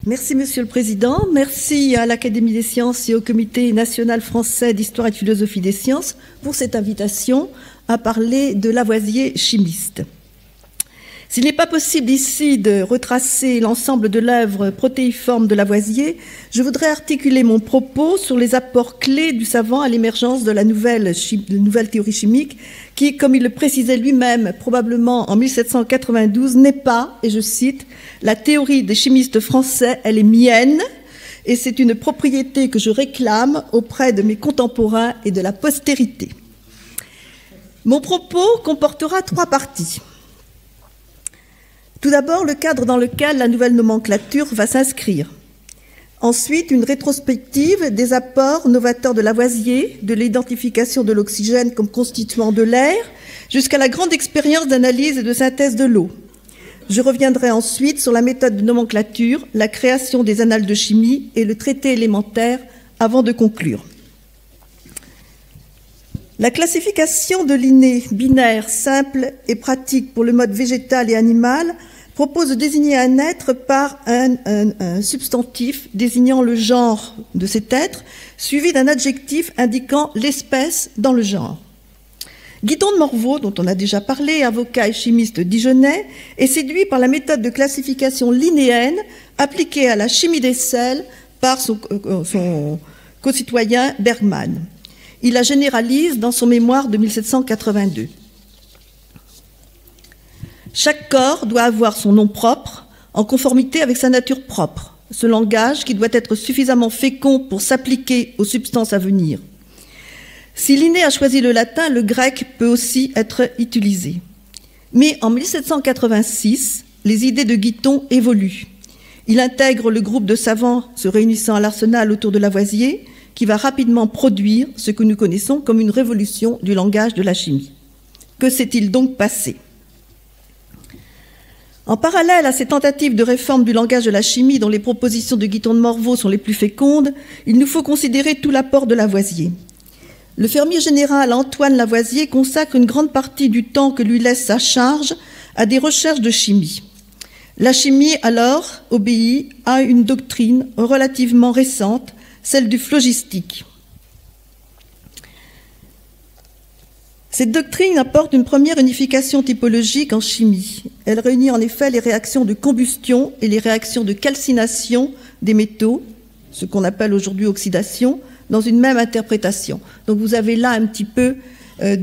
Merci Monsieur le Président, merci à l'Académie des sciences et au Comité national français d'histoire et de philosophie des sciences pour cette invitation à parler de Lavoisier chimiste. S'il n'est pas possible ici de retracer l'ensemble de l'œuvre protéiforme de Lavoisier, je voudrais articuler mon propos sur les apports clés du savant à l'émergence de la nouvelle théorie chimique qui, comme il le précisait lui-même probablement en 1792, n'est pas, et je cite, « la théorie des chimistes français, elle est mienne, et c'est une propriété que je réclame auprès de mes contemporains et de la postérité ». Mon propos comportera trois parties. Tout d'abord, le cadre dans lequel la nouvelle nomenclature va s'inscrire. Ensuite, une rétrospective des apports novateurs de Lavoisier, de l'identification de l'oxygène comme constituant de l'air, jusqu'à la grande expérience d'analyse et de synthèse de l'eau. Je reviendrai ensuite sur la méthode de nomenclature, la création des annales de chimie et le traité élémentaire avant de conclure. La classification de Linné, binaire, simple et pratique pour le mode végétal et animal, propose de désigner un être par un substantif désignant le genre de cet être, suivi d'un adjectif indiquant l'espèce dans le genre. Guidon de Morveau, dont on a déjà parlé, avocat et chimiste dijonnais, est séduit par la méthode de classification linnéenne appliquée à la chimie des sels par son concitoyen Bergman. Il la généralise dans son mémoire de 1782. Chaque corps doit avoir son nom propre, en conformité avec sa nature propre, ce langage qui doit être suffisamment fécond pour s'appliquer aux substances à venir. Si Linné a choisi le latin, le grec peut aussi être utilisé. Mais en 1786, les idées de Guiton évoluent. Il intègre le groupe de savants se réunissant à l'Arsenal autour de Lavoisier, qui va rapidement produire ce que nous connaissons comme une révolution du langage de la chimie. Que s'est-il donc passé ? En parallèle à ces tentatives de réforme du langage de la chimie dont les propositions de Guiton de Morveau sont les plus fécondes, il nous faut considérer tout l'apport de Lavoisier. Le fermier général Antoine Lavoisier consacre une grande partie du temps que lui laisse sa charge à des recherches de chimie. La chimie, alors, obéit à une doctrine relativement récente, celle du phlogistique. Cette doctrine apporte une première unification typologique en chimie. Elle réunit en effet les réactions de combustion et les réactions de calcination des métaux, ce qu'on appelle aujourd'hui oxydation, dans une même interprétation. Donc vous avez là un petit peu un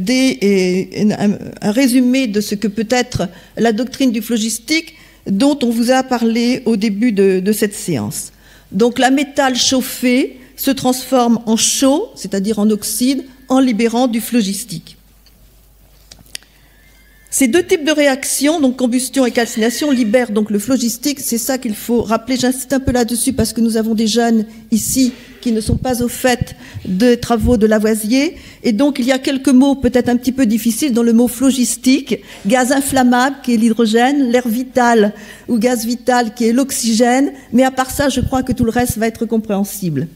résumé de ce que peut être la doctrine du phlogistique dont on vous a parlé au début de cette séance. Donc la métal chauffée se transforme en chaux, c'est-à-dire en oxyde, en libérant du phlogistique. Ces deux types de réactions, donc combustion et calcination, libèrent donc le phlogistique. C'est ça qu'il faut rappeler. J'insiste un peu là-dessus parce que nous avons des jeunes ici qui ne sont pas au fait des travaux de Lavoisier. Et donc, il y a quelques mots peut-être un petit peu difficiles, dont le mot phlogistique, gaz inflammable qui est l'hydrogène, l'air vital ou gaz vital qui est l'oxygène. Mais à part ça, je crois que tout le reste va être compréhensible.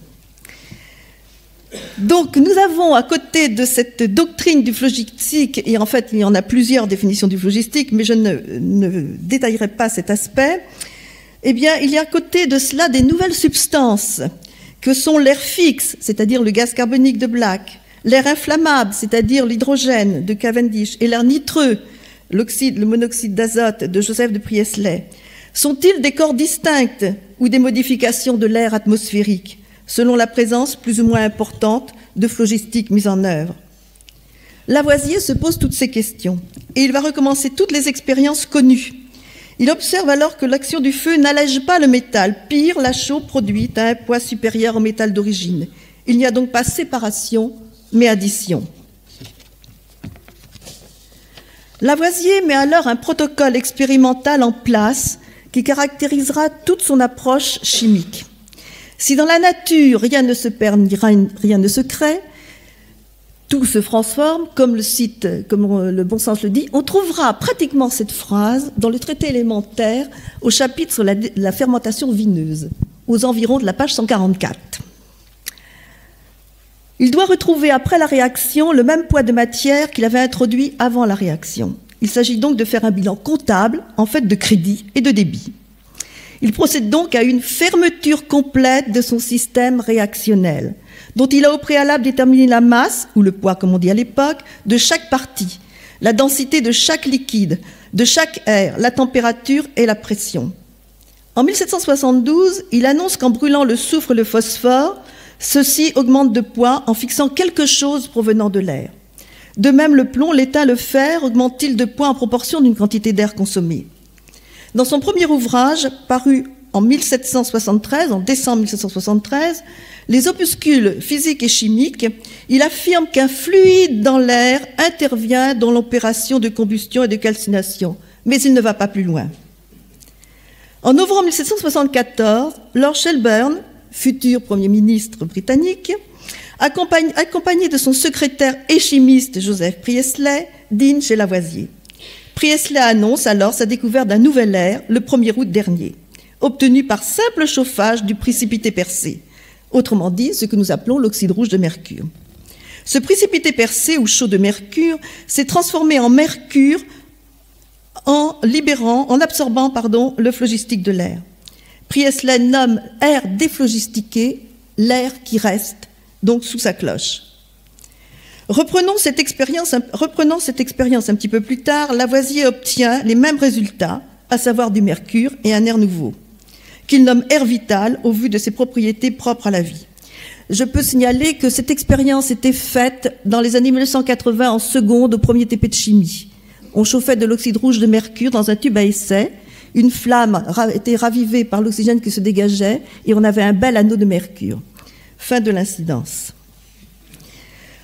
Donc, nous avons, à côté de cette doctrine du phlogistique, et en fait, il y en a plusieurs définitions du phlogistique, mais je ne détaillerai pas cet aspect, eh bien, il y a à côté de cela des nouvelles substances, que sont l'air fixe, c'est-à-dire le gaz carbonique de Black, l'air inflammable, c'est-à-dire l'hydrogène de Cavendish, et l'air nitreux, le monoxyde d'azote de Joseph de Priestley. Sont-ils des corps distincts ou des modifications de l'air atmosphérique, selon la présence plus ou moins importante de phlogistique mise en œuvre? Lavoisier se pose toutes ces questions et il va recommencer toutes les expériences connues. Il observe alors que l'action du feu n'allège pas le métal. Pire, la chaux produite a un poids supérieur au métal d'origine. Il n'y a donc pas séparation, mais addition. Lavoisier met alors un protocole expérimental en place qui caractérisera toute son approche chimique. Si dans la nature, rien ne se perd ni rien ne se crée, tout se transforme, comme le bon sens le dit, on trouvera pratiquement cette phrase dans le traité élémentaire au chapitre sur la fermentation vineuse, aux environs de la page 144. Il doit retrouver après la réaction le même poids de matière qu'il avait introduit avant la réaction. Il s'agit donc de faire un bilan comptable, en fait de crédit et de débit. Il procède donc à une fermeture complète de son système réactionnel, dont il a au préalable déterminé la masse, ou le poids comme on dit à l'époque, de chaque partie, la densité de chaque liquide, de chaque air, la température et la pression. En 1772, il annonce qu'en brûlant le soufre et le phosphore, ceux-ci augmentent de poids en fixant quelque chose provenant de l'air. De même, le plomb, l'étain, le fer augmentent-ils de poids en proportion d'une quantité d'air consommée. Dans son premier ouvrage, paru en 1773, en décembre 1773, Les opuscules physiques et chimiques, il affirme qu'un fluide dans l'air intervient dans l'opération de combustion et de calcination, mais il ne va pas plus loin. En novembre 1774, Lord Shelburne, futur Premier ministre britannique, accompagné de son secrétaire et chimiste Joseph Priestley, dîne chez Lavoisier. Priestley annonce alors sa découverte d'un nouvel air le 1er août dernier, obtenu par simple chauffage du précipité percé, autrement dit ce que nous appelons l'oxyde rouge de mercure. Ce précipité percé ou chaud de mercure s'est transformé en mercure en absorbant le phlogistique de l'air. Priestley nomme air déphlogistiqué l'air qui reste, donc sous sa cloche. Reprenons cette expérience un petit peu plus tard. Lavoisier obtient les mêmes résultats, à savoir du mercure et un air nouveau, qu'il nomme air vital au vu de ses propriétés propres à la vie. Je peux signaler que cette expérience était faite dans les années 1980 en seconde au premier TP de chimie. On chauffait de l'oxyde rouge de mercure dans un tube à essai. Une flamme était ravivée par l'oxygène qui se dégageait et on avait un bel anneau de mercure. Fin de l'incidence.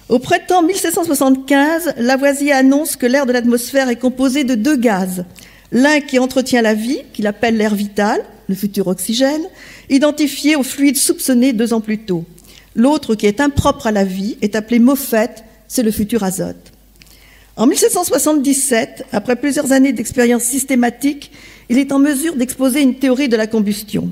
Au printemps 1775, Lavoisier annonce que l'air de l'atmosphère est composé de deux gaz. L'un qui entretient la vie, qu'il appelle l'air vital, le futur oxygène, identifié au fluide soupçonné 2 ans plus tôt. L'autre, qui est impropre à la vie, est appelé moffette, c'est le futur azote. En 1777, après plusieurs années d'expérience systématique, il est en mesure d'exposer une théorie de la combustion.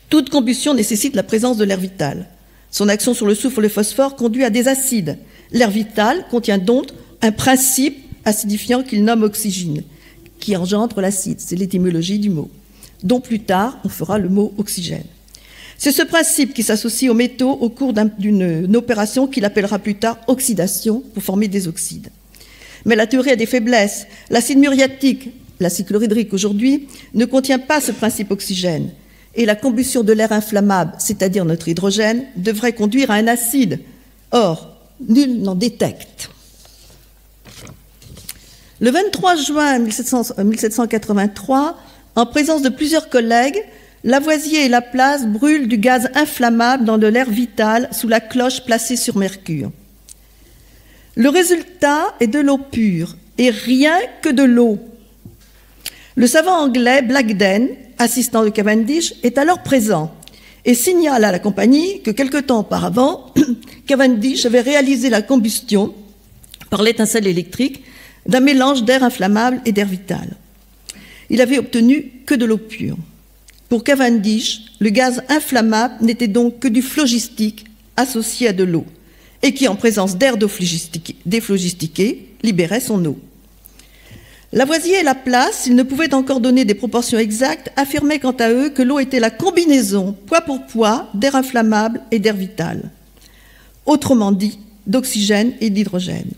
Toute combustion nécessite la présence de l'air vital. Son action sur le soufre et le phosphore conduit à des acides. L'air vital contient donc un principe acidifiant qu'il nomme oxygène, qui engendre l'acide, c'est l'étymologie du mot, dont plus tard on fera le mot oxygène. C'est ce principe qui s'associe aux métaux au cours d'une opération qu'il appellera plus tard oxydation pour former des oxydes. Mais la théorie a des faiblesses. L'acide muriatique, l'acide chlorhydrique aujourd'hui, ne contient pas ce principe oxygène. Et la combustion de l'air inflammable, c'est-à-dire notre hydrogène, devrait conduire à un acide. Or, nul n'en détecte. Le 23 juin 1783, en présence de plusieurs collègues, Lavoisier et Laplace brûlent du gaz inflammable dans de l'air vital sous la cloche placée sur mercure. Le résultat est de l'eau pure, et rien que de l'eau. Le savant anglais Blackden, assistant de Cavendish, est alors présent et signale à la compagnie que quelque temps auparavant, Cavendish avait réalisé la combustion par l'étincelle électrique d'un mélange d'air inflammable et d'air vital. Il avait obtenu que de l'eau pure. Pour Cavendish, le gaz inflammable n'était donc que du phlogistique associé à de l'eau et qui, en présence d'air déphlogistiqué, libérait son eau. Lavoisier et Laplace, s'ils ne pouvaient encore donner des proportions exactes, affirmaient quant à eux que l'eau était la combinaison, poids pour poids, d'air inflammable et d'air vital. Autrement dit, d'oxygène et d'hydrogène.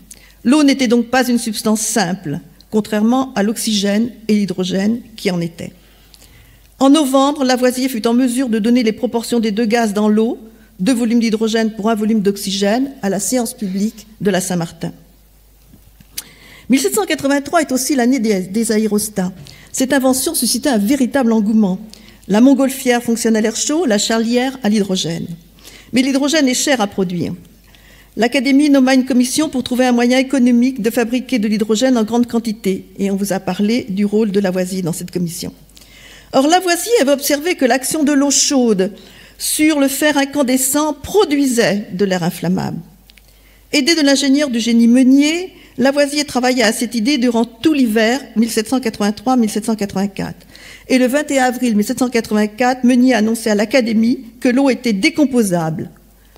L'eau n'était donc pas une substance simple, contrairement à l'oxygène et l'hydrogène qui en étaient. En novembre, Lavoisier fut en mesure de donner les proportions des deux gaz dans l'eau, 2 volumes d'hydrogène pour 1 volume d'oxygène, à la séance publique de la Saint-Martin. 1783 est aussi l'année des aérostats. Cette invention suscitait un véritable engouement. La montgolfière fonctionne à l'air chaud, la charlière à l'hydrogène. Mais l'hydrogène est cher à produire. L'Académie nomma une commission pour trouver un moyen économique de fabriquer de l'hydrogène en grande quantité. Et on vous a parlé du rôle de Lavoisier dans cette commission. Or, Lavoisier avait observé que l'action de l'eau chaude sur le fer incandescent produisait de l'air inflammable. Aidé de l'ingénieur du génie Meunier, Lavoisier travailla à cette idée durant tout l'hiver 1783-1784. Et le 21 avril 1784, Meunier annonçait à l'Académie que l'eau était décomposable.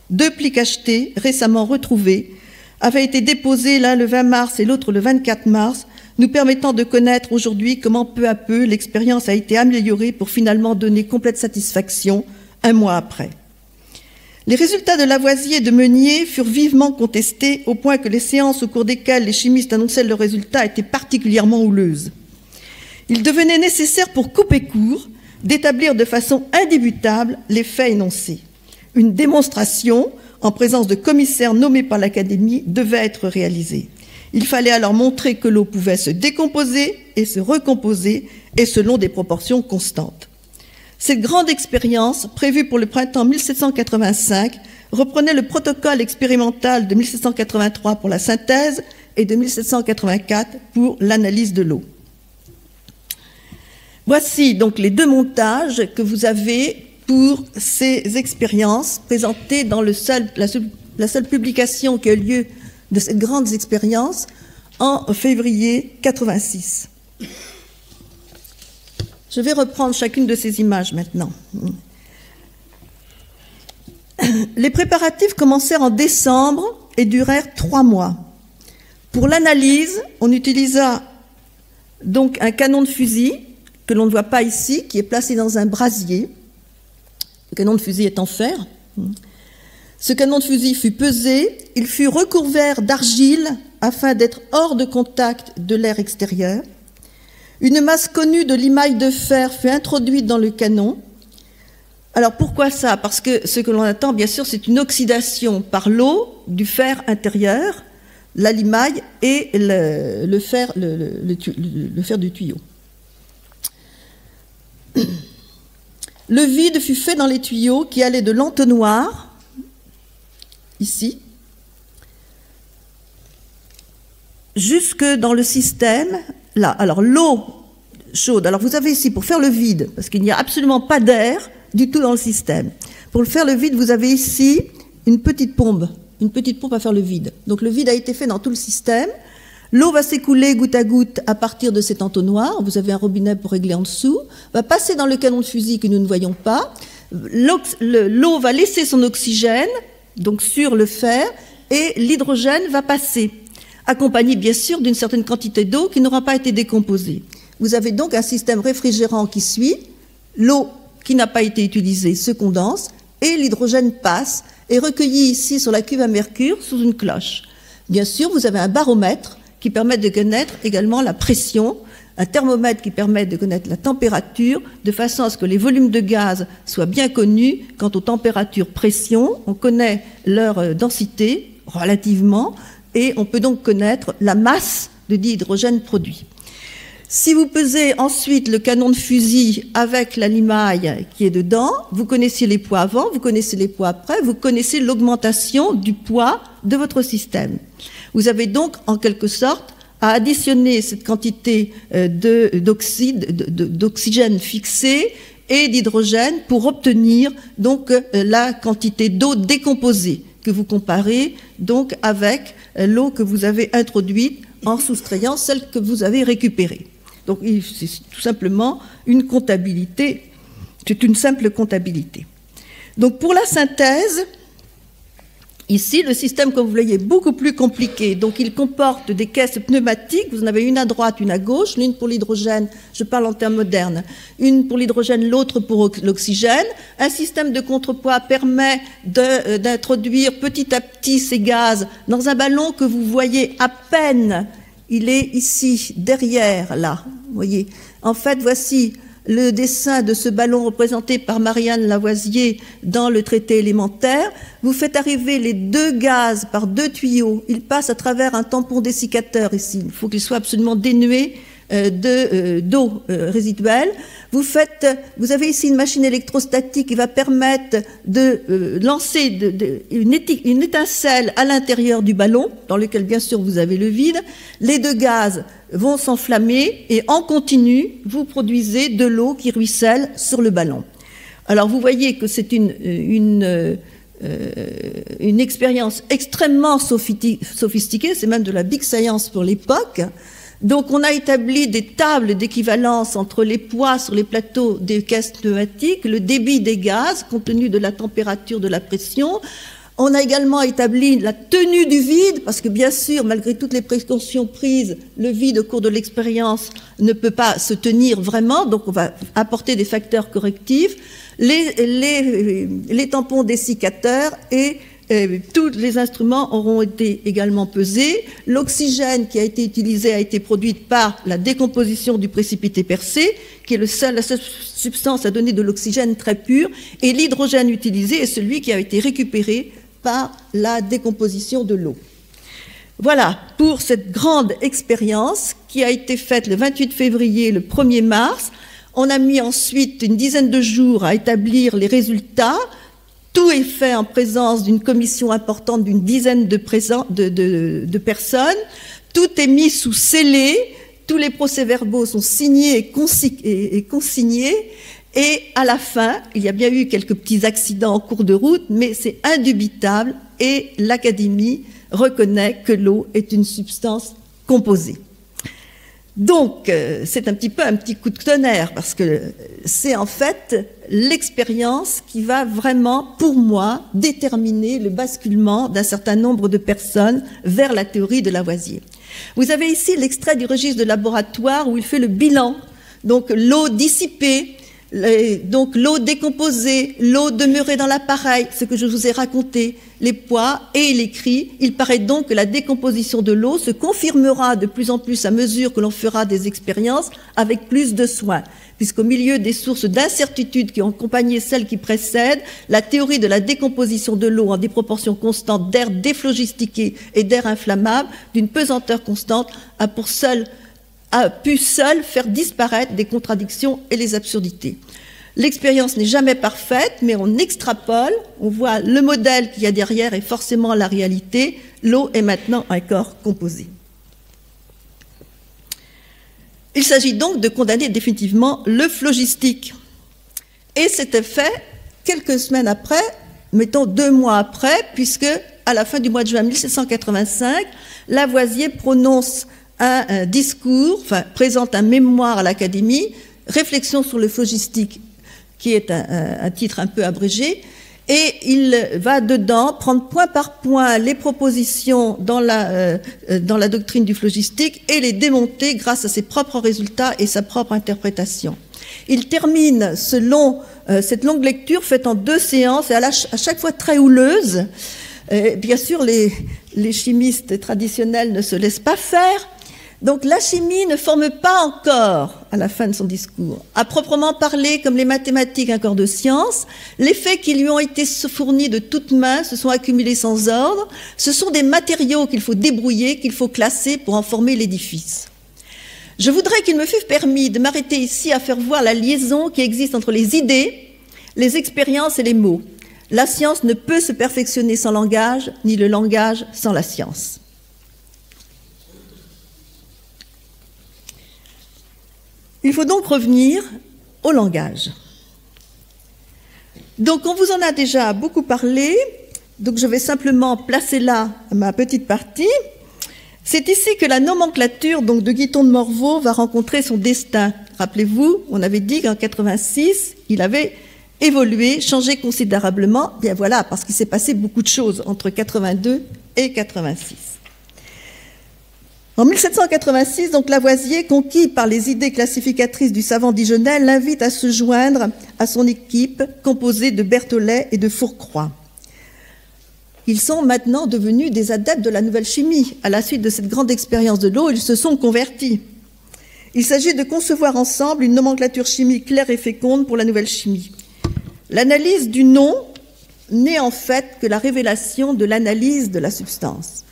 2 plis cachetés, récemment retrouvés, avaient été déposés l'un le 20 mars et l'autre le 24 mars nous permettant de connaître aujourd'hui comment peu à peu l'expérience a été améliorée pour finalement donner complète satisfaction un mois après. Les résultats de Lavoisier et de Meunier furent vivement contestés au point que les séances au cours desquelles les chimistes annonçaient leurs résultats étaient particulièrement houleuses. Il devenait nécessaire pour couper court d'établir de façon indubitable les faits énoncés. Une démonstration, en présence de commissaires nommés par l'Académie, devait être réalisée. Il fallait alors montrer que l'eau pouvait se décomposer et se recomposer, et selon des proportions constantes. Cette grande expérience, prévue pour le printemps 1785, reprenait le protocole expérimental de 1783 pour la synthèse et de 1784 pour l'analyse de l'eau. Voici donc les deux montages que vous avez pour ces expériences présentées dans la seule publication qui a eu lieu de cette grande expérience en février 86. Je vais reprendre chacune de ces images maintenant. Les préparatifs commencèrent en décembre et durèrent 3 mois. Pour l'analyse, on utilisa donc un canon de fusil que l'on ne voit pas ici, qui est placé dans un brasier. Le canon de fusil est en fer. Ce canon de fusil fut pesé, il fut recouvert d'argile afin d'être hors de contact de l'air extérieur. Une masse connue de limaille de fer fut introduite dans le canon. Alors pourquoi ça? Parce que ce que l'on attend, bien sûr, c'est une oxydation par l'eau du fer intérieur, la limaille et le fer du tuyau. Le vide fut fait dans les tuyaux qui allaient de l'entonnoir, ici, jusque dans le système, là. Alors l'eau chaude, alors vous avez ici, pour faire le vide, parce qu'il n'y a absolument pas d'air du tout dans le système. Pour faire le vide, vous avez ici une petite pompe à faire le vide. Donc le vide a été fait dans tout le système. L'eau va s'écouler goutte à goutte à partir de cet entonnoir. Vous avez un robinet pour régler en dessous. Va passer dans le canon de fusil que nous ne voyons pas. L'eau va laisser son oxygène, donc sur le fer, et l'hydrogène va passer, accompagné bien sûr d'une certaine quantité d'eau qui n'aura pas été décomposée. Vous avez donc un système réfrigérant qui suit. L'eau qui n'a pas été utilisée se condense et l'hydrogène passe, est recueilli ici sur la cuve à mercure sous une cloche. Bien sûr, vous avez un baromètre qui permet de connaître également la pression, un thermomètre qui permet de connaître la température, de façon à ce que les volumes de gaz soient bien connus. Quant aux températures pression, on connaît leur densité relativement, et on peut donc connaître la masse de dihydrogène produit. Si vous pesez ensuite le canon de fusil avec la limaille qui est dedans, vous connaissez les poids avant, vous connaissez les poids après, vous connaissez l'augmentation du poids de votre système. Vous avez donc en quelque sorte à additionner cette quantité d'oxygène fixé et d'hydrogène pour obtenir donc la quantité d'eau décomposée que vous comparez donc avec l'eau que vous avez introduite en soustrayant celle que vous avez récupérée. Donc c'est tout simplement une comptabilité, c'est une simple comptabilité. Donc pour la synthèse, ici le système, comme vous voyez, est beaucoup plus compliqué. Donc il comporte des caisses pneumatiques, vous en avez une à droite, une à gauche, l'une pour l'hydrogène, je parle en termes modernes, une pour l'hydrogène, l'autre pour l'oxygène. Un système de contrepoids permet d'introduire petit à petit ces gaz dans un ballon que vous voyez à peine. Il est ici, derrière, là, vous voyez. En fait, voici le dessin de ce ballon représenté par Marianne Lavoisier dans le traité élémentaire. Vous faites arriver les deux gaz par deux tuyaux. Ils passent à travers un tampon dessiccateur ici. Il faut qu'il soit absolument dénué d'eau résiduelle. Vous avez ici une machine électrostatique qui va permettre de lancer une étincelle à l'intérieur du ballon, dans lequel bien sûr vous avez le vide. Les deux gaz vont s'enflammer et en continu, vous produisez de l'eau qui ruisselle sur le ballon. Alors vous voyez que c'est une expérience extrêmement sophistiquée, c'est même de la big science pour l'époque. Donc on a établi des tables d'équivalence entre les poids sur les plateaux des caisses pneumatiques, le débit des gaz compte tenu de la température, de la pression. On a également établi la tenue du vide, parce que bien sûr, malgré toutes les précautions prises, le vide au cours de l'expérience ne peut pas se tenir vraiment, donc on va apporter des facteurs correctifs, les tampons dessicateurs et tous les instruments auront été également pesés. L'oxygène qui a été utilisé a été produit par la décomposition du précipité percé, qui est la seule substance à donner de l'oxygène très pur, et l'hydrogène utilisé est celui qui a été récupéré par la décomposition de l'eau. Voilà pour cette grande expérience qui a été faite le 28 février, le 1er mars. On a mis ensuite une dizaine de jours à établir les résultats. Tout est fait en présence d'une commission importante d'une dizaine de personnes. Tout est mis sous scellé. Tous les procès-verbaux sont signés et consignés. Et à la fin, il y a bien eu quelques petits accidents en cours de route, mais c'est indubitable et l'Académie reconnaît que l'eau est une substance composée. Donc, c'est un petit coup de tonnerre, parce que c'est en fait l'expérience qui va vraiment, pour moi, déterminer le basculement d'un certain nombre de personnes vers la théorie de Lavoisier. Vous avez ici l'extrait du registre de laboratoire où il fait le bilan, donc l'eau dissipée, donc l'eau décomposée, l'eau demeurée dans l'appareil, ce que je vous ai raconté, les poids, et il écrit « Il paraît donc que la décomposition de l'eau se confirmera de plus en plus à mesure que l'on fera des expériences avec plus de soin, puisqu'au milieu des sources d'incertitude qui ont accompagné celles qui précèdent, la théorie de la décomposition de l'eau en des proportions constantes d'air déphlogistiqué et d'air inflammable d'une pesanteur constante a pu seul faire disparaître des contradictions et les absurdités. L'expérience n'est jamais parfaite, mais on extrapole, on voit le modèle qu'il y a derrière et forcément la réalité. L'eau est maintenant un corps composé. Il s'agit donc de condamner définitivement le phlogistique. Et c'était fait quelques semaines après, mettons 2 mois après, puisque à la fin du mois de juin 1785, Lavoisier prononce un discours, présente un mémoire à l'Académie, Réflexion sur le phlogistique, qui est un titre un peu abrégé, et il va dedans prendre point par point les propositions dans la doctrine du phlogistique et les démonter grâce à ses propres résultats et sa propre interprétation. Il termine cette longue lecture faite en 2 séances et à chaque fois très houleuse. Bien sûr, les chimistes traditionnels ne se laissent pas faire. Donc la chimie ne forme pas encore, à la fin de son discours, à proprement parler, comme les mathématiques, un corps de science. Les faits qui lui ont été fournis de toutes mains se sont accumulés sans ordre. Ce sont des matériaux qu'il faut débrouiller, qu'il faut classer pour en former l'édifice. Je voudrais qu'il me fût permis de m'arrêter ici à faire voir la liaison qui existe entre les idées, les expériences et les mots. La science ne peut se perfectionner sans langage, ni le langage sans la science. Il faut donc revenir au langage. Donc, on vous en a déjà beaucoup parlé, donc je vais simplement placer là ma petite partie. C'est ici que la nomenclature donc, de Guiton de Morveau va rencontrer son destin. Rappelez-vous, on avait dit qu'en 86, il avait évolué, changé considérablement. Bien voilà, parce qu'il s'est passé beaucoup de choses entre 82 et 86. En 1786, donc, Lavoisier, conquis par les idées classificatrices du savant dijonnais, l'invite à se joindre à son équipe composée de Berthollet et de Fourcroy. Ils sont maintenant devenus des adeptes de la nouvelle chimie. À la suite de cette grande expérience de l'eau, ils se sont convertis. Il s'agit de concevoir ensemble une nomenclature chimique claire et féconde pour la nouvelle chimie. L'analyse du nom n'est en fait que la révélation de l'analyse de la substance.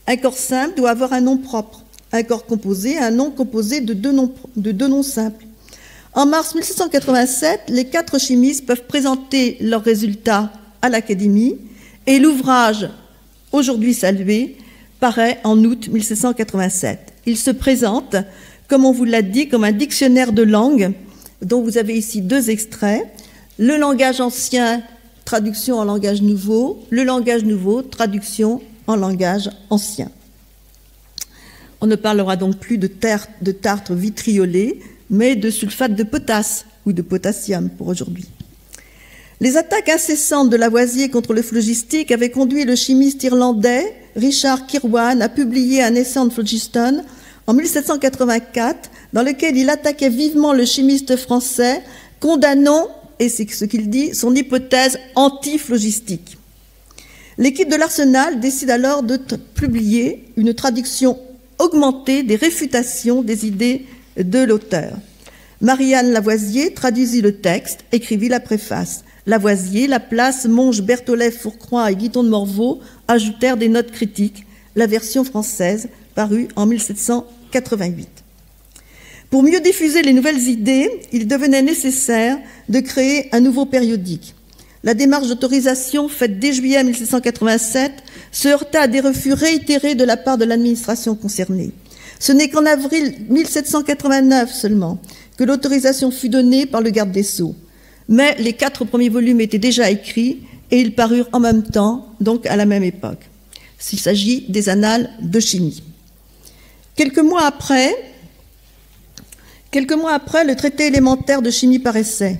Un corps simple doit avoir un nom propre. Un corps composé, un nom composé de deux noms simples. En mars 1787, les 4 chimistes peuvent présenter leurs résultats à l'Académie et l'ouvrage, aujourd'hui salué, paraît en août 1787. Il se présente, comme on vous l'a dit, comme un dictionnaire de langues, dont vous avez ici 2 extraits. Le langage ancien, traduction en langage nouveau. Le langage nouveau, traduction en langage ancien. On ne parlera donc plus de tartre vitriolé, mais de sulfate de potasse ou de potassium pour aujourd'hui. Les attaques incessantes de Lavoisier contre le phlogistique avaient conduit le chimiste irlandais Richard Kirwan à publier un essai en phlogiston en 1784, dans lequel il attaquait vivement le chimiste français, condamnant, et c'est ce qu'il dit, son hypothèse anti-phlogistique. L'équipe de l'Arsenal décide alors de publier une traduction augmentée des réfutations des idées de l'auteur. Marie-Anne Lavoisier traduisit le texte, écrivit la préface. Lavoisier, Laplace, Monge, Berthollet, Fourcroy et Guiton de Morveau ajoutèrent des notes critiques, la version française parue en 1788. Pour mieux diffuser les nouvelles idées, il devenait nécessaire de créer un nouveau périodique. La démarche d'autorisation faite dès juillet 1787 se heurta à des refus réitérés de la part de l'administration concernée. Ce n'est qu'en avril 1789 seulement que l'autorisation fut donnée par le garde des Sceaux. Mais les 4 premiers volumes étaient déjà écrits et ils parurent en même temps, donc à la même époque. S'il s'agit des annales de chimie. Quelques mois après, le traité élémentaire de chimie paraissait.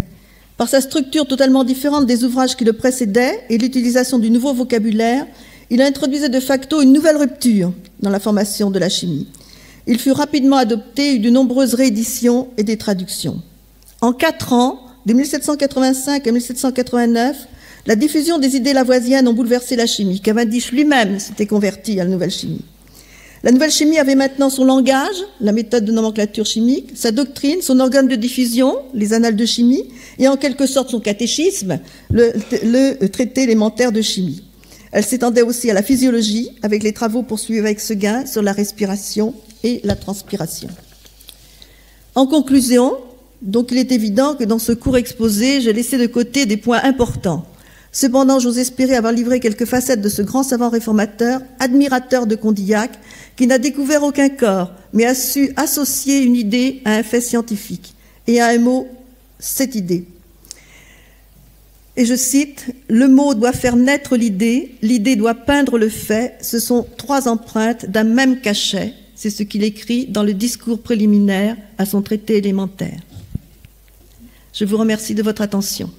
Par sa structure totalement différente des ouvrages qui le précédaient et l'utilisation du nouveau vocabulaire, il introduisait de facto une nouvelle rupture dans la formation de la chimie. Il fut rapidement adopté, eut de nombreuses rééditions et des traductions. En 4 ans, de 1785 à 1789, la diffusion des idées lavoisiennes ont bouleversé la chimie. Cavendish lui-même s'était converti à la nouvelle chimie. La nouvelle chimie avait maintenant son langage, la méthode de nomenclature chimique, sa doctrine, son organe de diffusion, les annales de chimie, et en quelque sorte son catéchisme, le traité élémentaire de chimie. Elle s'étendait aussi à la physiologie, avec les travaux poursuivis avec Seguin sur la respiration et la transpiration. En conclusion, donc il est évident que dans ce court exposé, j'ai laissé de côté des points importants. Cependant, j'ose espérer avoir livré quelques facettes de ce grand savant réformateur, admirateur de Condillac, qui n'a découvert aucun corps, mais a su associer une idée à un fait scientifique, et à un mot, cette idée. Et je cite, « Le mot doit faire naître l'idée doit peindre le fait, ce sont 3 empreintes d'un même cachet », c'est ce qu'il écrit dans le discours préliminaire à son traité élémentaire. Je vous remercie de votre attention.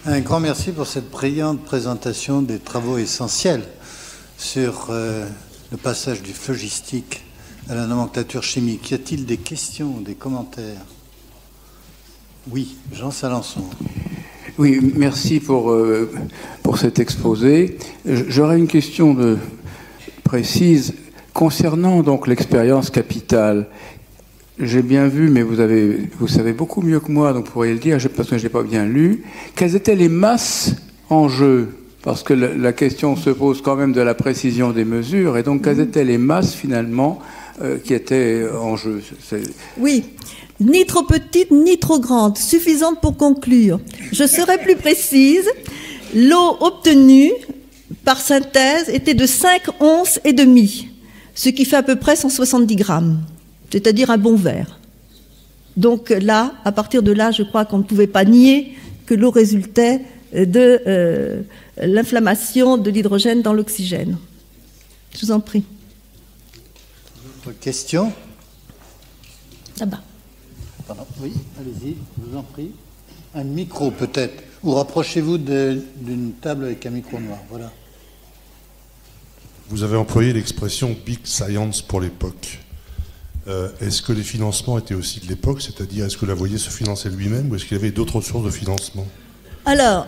Un grand merci pour cette brillante présentation des travaux essentiels sur le passage du phlogistique à la nomenclature chimique. Y a-t-il des questions, des commentaires? Oui, Jean Salençon. Oui, merci pour cet exposé. J'aurais une question précise concernant donc l'expérience capitale. J'ai bien vu, mais vous savez beaucoup mieux que moi, donc vous pourriez le dire, parce que je n'ai pas bien lu. Quelles étaient les masses en jeu? Parce que la question se pose quand même de la précision des mesures, et donc quelles étaient les masses finalement qui étaient en jeu? Oui, ni trop petites, ni trop grandes, suffisantes pour conclure. Je serai plus précise, l'eau obtenue par synthèse était de 5 onces et demi, ce qui fait à peu près 170 grammes. C'est-à-dire un bon verre. Donc là, à partir de là, je crois qu'on ne pouvait pas nier que l'eau résultait de l'inflammation de l'hydrogène dans l'oxygène. Je vous en prie. D'autres questions? Là-bas. Pardon. Oui, allez-y, je vous en prie. Un micro peut-être. Ou rapprochez-vous d'une table avec un micro noir. Voilà. Vous avez employé l'expression « big science » pour l'époque. Est-ce que les financements étaient aussi de l'époque, c'est-à-dire est-ce que Lavoisier se finançait lui-même ou est-ce qu'il y avait d'autres sources de financement? Alors,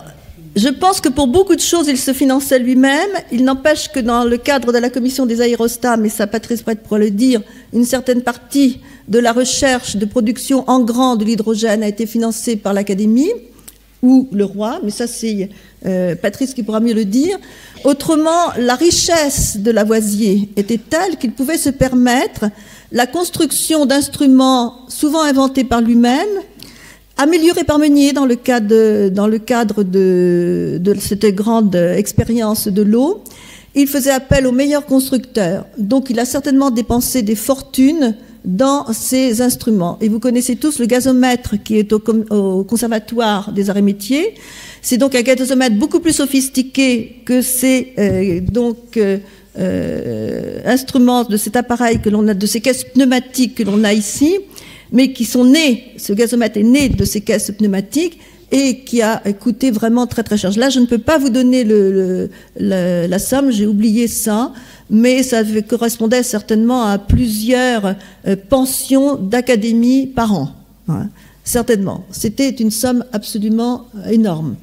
je pense que pour beaucoup de choses, il se finançait lui-même. Il n'empêche que dans le cadre de la commission des aérostats, mais ça Patrice Brett pourra le dire, une certaine partie de la recherche de production en grand de l'hydrogène a été financée par l'Académie ou le roi, mais ça c'est Patrice qui pourra mieux le dire. Autrement, la richesse de Lavoisier était telle qu'il pouvait se permettre la construction d'instruments souvent inventés par lui-même, améliorés par Meunier dans le cadre de cette grande expérience de l'eau. Il faisait appel aux meilleurs constructeurs. Donc il a certainement dépensé des fortunes dans ces instruments. Et vous connaissez tous le gazomètre qui est au Conservatoire des Arts et Métiers. C'est donc un gazomètre beaucoup plus sophistiqué que ces instruments, de cet appareil que l'on a, de ces caisses pneumatiques que l'on a ici, mais qui sont nés, ce gazomètre est né de ces caisses pneumatiques et qui a coûté vraiment très très cher. Là, je ne peux pas vous donner la somme, j'ai oublié ça, mais ça correspondait certainement à plusieurs pensions d'académie par an. Hein, certainement. C'était une somme absolument énorme.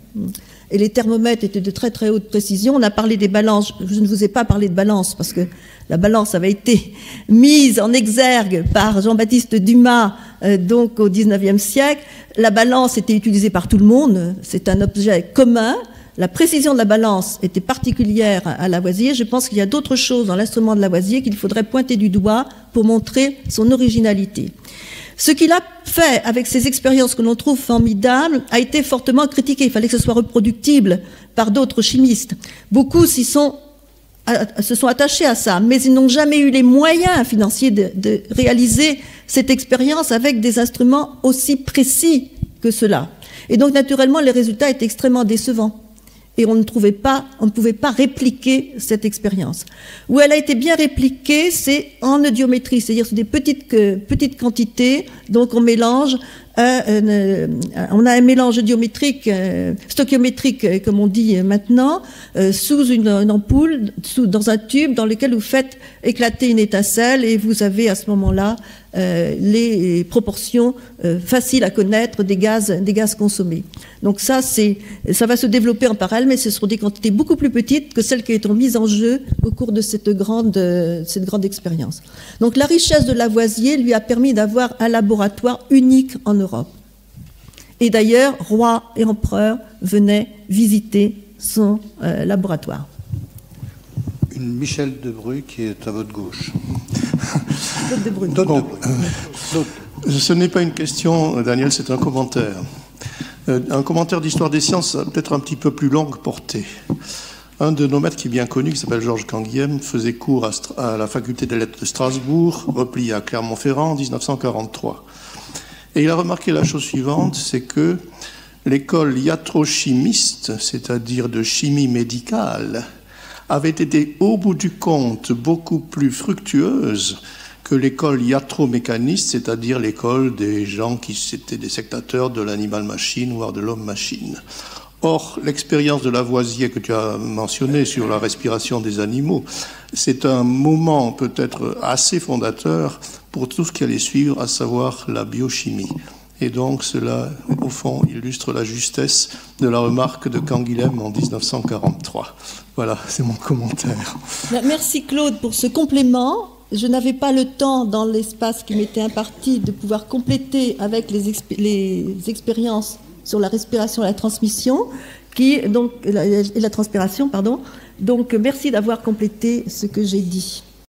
Et les thermomètres étaient de très très haute précision. On a parlé des balances. Je ne vous ai pas parlé de balance parce que la balance avait été mise en exergue par Jean-Baptiste Dumas donc au XIXe siècle. La balance était utilisée par tout le monde. C'est un objet commun. La précision de la balance était particulière à Lavoisier. Je pense qu'il y a d'autres choses dans l'instrument de Lavoisier qu'il faudrait pointer du doigt pour montrer son originalité. Ce qu'il a fait avec ces expériences que l'on trouve formidables a été fortement critiqué. Il fallait que ce soit reproductible par d'autres chimistes. Beaucoup se sont attachés à ça, mais ils n'ont jamais eu les moyens financiers de réaliser cette expérience avec des instruments aussi précis que cela. Et donc, naturellement, les résultats étaient extrêmement décevants. Et on ne pouvait pas répliquer cette expérience. Où elle a été bien répliquée, c'est en audiométrie, c'est-à-dire sur des petites quantités, donc on mélange, on a un mélange audiométrique, stoichiométrique, comme on dit maintenant, sous une ampoule, dans un tube dans lequel vous faites éclater une étincelle et vous avez à ce moment-là les proportions faciles à connaître des gaz consommés. Donc ça va se développer en parallèle, mais ce seront des quantités beaucoup plus petites que celles qui ont été mises en jeu au cours de cette grande expérience. Donc la richesse de Lavoisier lui a permis d'avoir un laboratoire unique en Europe. Et d'ailleurs, rois et empereurs venaient visiter son laboratoire. Une Michel Debrue qui est à votre gauche. Ce n'est pas une question, Daniel, c'est un commentaire. Un commentaire d'histoire des sciences peut-être un petit peu plus longue portée. Un de nos maîtres qui est bien connu, qui s'appelle Georges Canguilhem, faisait cours à la faculté des lettres de Strasbourg, replié à Clermont-Ferrand en 1943. Et il a remarqué la chose suivante, c'est que l'école iatrochimiste, c'est-à-dire de chimie médicale, avait été au bout du compte beaucoup plus fructueuse que l'école iatromécaniste, c'est-à-dire l'école des gens qui étaient des sectateurs de l'animal-machine, voire de l'homme-machine. Or, l'expérience de Lavoisier que tu as mentionné sur la respiration des animaux, c'est un moment peut-être assez fondateur pour tout ce qui allait suivre, à savoir la biochimie. Et donc cela, au fond, illustre la justesse de la remarque de Canguilhem en 1943. Voilà, c'est mon commentaire. Merci Claude pour ce complément. Je n'avais pas le temps, dans l'espace qui m'était imparti, de pouvoir compléter avec les expériences sur la respiration et la transmission, et la transpiration, pardon. Donc merci d'avoir complété ce que j'ai dit.